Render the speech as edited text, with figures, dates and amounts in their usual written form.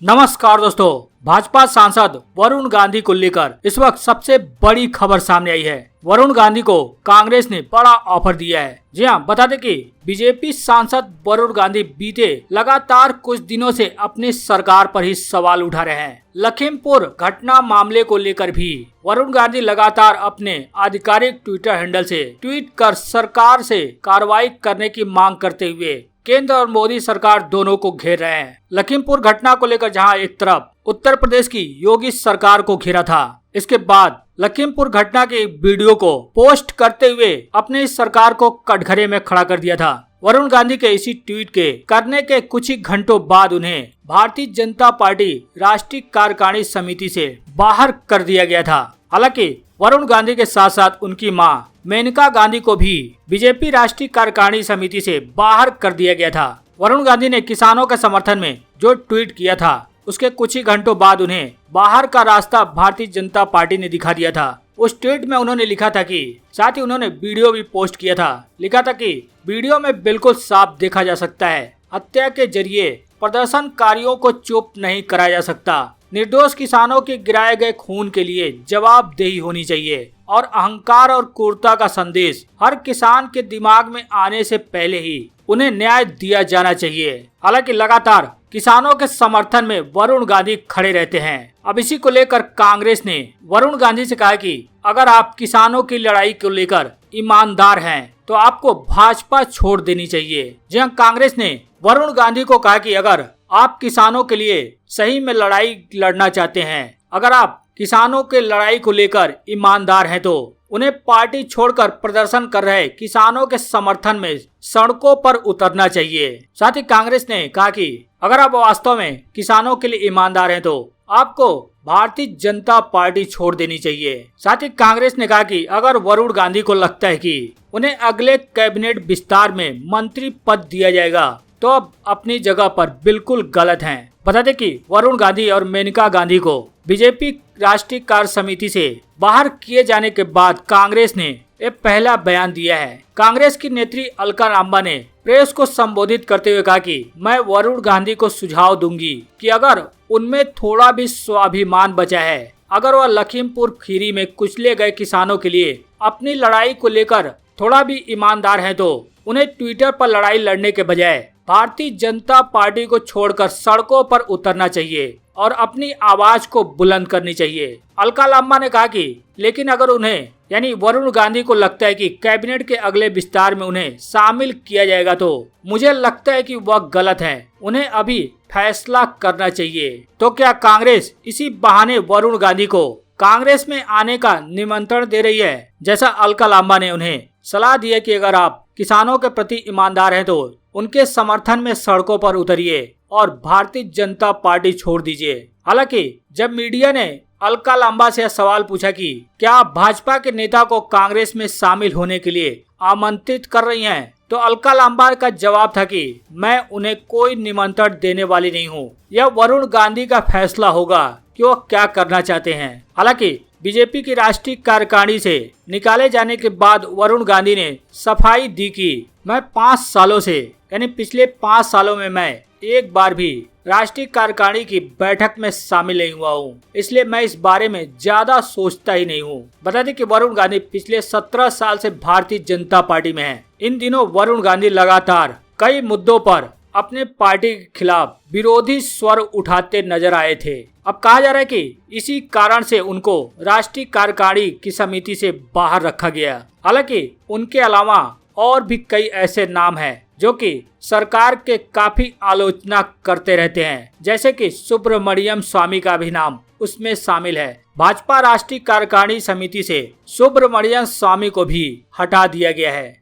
नमस्कार दोस्तों, भाजपा सांसद वरुण गांधी को लेकर इस वक्त सबसे बड़ी खबर सामने आई है। वरुण गांधी को कांग्रेस ने बड़ा ऑफर दिया है। जी हां, बता दें कि बीजेपी सांसद वरुण गांधी बीते लगातार कुछ दिनों से अपनी सरकार पर ही सवाल उठा रहे हैं। लखीमपुर घटना मामले को लेकर भी वरुण गांधी लगातार अपने आधिकारिक ट्विटर हैंडल से ट्वीट कर सरकार से कार्रवाई करने की मांग करते हुए केंद्र और मोदी सरकार दोनों को घेर रहे हैं। लखीमपुर घटना को लेकर जहां एक तरफ उत्तर प्रदेश की योगी सरकार को घेरा था, इसके बाद लखीमपुर घटना के वीडियो को पोस्ट करते हुए अपने इस सरकार को कटघरे में खड़ा कर दिया था। वरुण गांधी के इसी ट्वीट के करने के कुछ ही घंटों बाद उन्हें भारतीय जनता पार्टी राष्ट्रीय कार्यकारिणी समिति से बाहर कर दिया गया था। हालांकि वरुण गांधी के साथ साथ उनकी मां मेनका गांधी को भी बीजेपी राष्ट्रीय कार्यकारिणी समिति से बाहर कर दिया गया था। वरुण गांधी ने किसानों के समर्थन में जो ट्वीट किया था, उसके कुछ ही घंटों बाद उन्हें बाहर का रास्ता भारतीय जनता पार्टी ने दिखा दिया था। उस ट्वीट में उन्होंने लिखा था कि साथ ही उन्होंने वीडियो भी पोस्ट किया था। लिखा था कि वीडियो में बिल्कुल साफ देखा जा सकता है, हत्या के जरिए प्रदर्शनकारियों को चुप नहीं कराया जा सकता। निर्दोष किसानों के गिराए गए खून के लिए जवाबदेही होनी चाहिए और अहंकार और क्रूरता का संदेश हर किसान के दिमाग में आने से पहले ही उन्हें न्याय दिया जाना चाहिए। हालांकि लगातार किसानों के समर्थन में वरुण गांधी खड़े रहते हैं। अब इसी को लेकर कांग्रेस ने वरुण गांधी से कहा कि अगर आप किसानों की लड़ाई को लेकर ईमानदार हैं तो आपको भाजपा छोड़ देनी चाहिए। जहां कांग्रेस ने वरुण गांधी को कहा कि अगर आप किसानों के लिए सही में लड़ाई लड़ना चाहते हैं, अगर आप किसानों के लड़ाई को लेकर ईमानदार हैं तो उन्हें पार्टी छोड़कर प्रदर्शन कर रहे किसानों के समर्थन में सड़कों पर उतरना चाहिए। साथ ही कांग्रेस ने कहा कि अगर आप वास्तव में किसानों के लिए ईमानदार हैं तो आपको भारतीय जनता पार्टी छोड़ देनी चाहिए। साथ ही कांग्रेस ने कहा कि अगर वरुण गांधी को लगता है कि उन्हें अगले कैबिनेट विस्तार में मंत्री पद दिया जाएगा तो अब अपनी जगह पर बिल्कुल गलत हैं। बता दें कि वरुण गांधी और मेनका गांधी को बीजेपी राष्ट्रीय कार्य समिति से बाहर किए जाने के बाद कांग्रेस ने एक पहला बयान दिया है। कांग्रेस की नेत्री अलका लांबा ने प्रेस को संबोधित करते हुए कहा कि मैं वरुण गांधी को सुझाव दूंगी कि अगर उनमें थोड़ा भी स्वाभिमान बचा है, अगर वह लखीमपुर खीरी में कुचले गए किसानों के लिए अपनी लड़ाई को लेकर थोड़ा भी ईमानदार है तो उन्हें ट्विटर पर लड़ाई लड़ने के बजाय भारतीय जनता पार्टी को छोड़कर सड़कों पर उतरना चाहिए और अपनी आवाज को बुलंद करनी चाहिए। अलका लांबा ने कहा कि लेकिन अगर उन्हें यानी वरुण गांधी को लगता है कि कैबिनेट के अगले विस्तार में उन्हें शामिल किया जाएगा तो मुझे लगता है कि वह गलत है। उन्हें अभी फैसला करना चाहिए। तो क्या कांग्रेस इसी बहाने वरुण गांधी को कांग्रेस में आने का निमंत्रण दे रही है? जैसा अलका लांबा ने उन्हें सलाह दी है कि अगर आप किसानों के प्रति ईमानदार हैं तो उनके समर्थन में सड़कों पर उतरिए और भारतीय जनता पार्टी छोड़ दीजिए। हालांकि जब मीडिया ने अलका लांबा से सवाल पूछा कि क्या आप भाजपा के नेता को कांग्रेस में शामिल होने के लिए आमंत्रित कर रही हैं, तो अलका लांबा का जवाब था कि मैं उन्हें कोई निमंत्रण देने वाली नहीं हूं। यह वरुण गांधी का फैसला होगा कि वो क्या करना चाहते हैं। हालांकि बीजेपी की राष्ट्रीय कार्यकारिणी से निकाले जाने के बाद वरुण गांधी ने सफाई दी कि मैं 5 सालों से यानी पिछले 5 सालों में मैं एक बार भी राष्ट्रीय कार्यकारिणी की बैठक में शामिल नहीं हुआ हूँ, इसलिए मैं इस बारे में ज्यादा सोचता ही नहीं हूँ। बता दें कि वरुण गांधी पिछले 17 साल से भारतीय जनता पार्टी में हैं। इन दिनों वरुण गांधी लगातार कई मुद्दों पर अपने पार्टी के खिलाफ विरोधी स्वर उठाते नजर आए थे। अब कहा जा रहा है कि इसी कारण से उनको राष्ट्रीय कार्यकारिणी की समिति से बाहर रखा गया। हालांकि उनके अलावा और भी कई ऐसे नाम हैं जो कि सरकार के काफी आलोचना करते रहते हैं, जैसे कि सुब्रमण्यम स्वामी का भी नाम उसमें शामिल है। भाजपा राष्ट्रीय कार्यकारिणी समिति से सुब्रमण्यम स्वामी को भी हटा दिया गया है।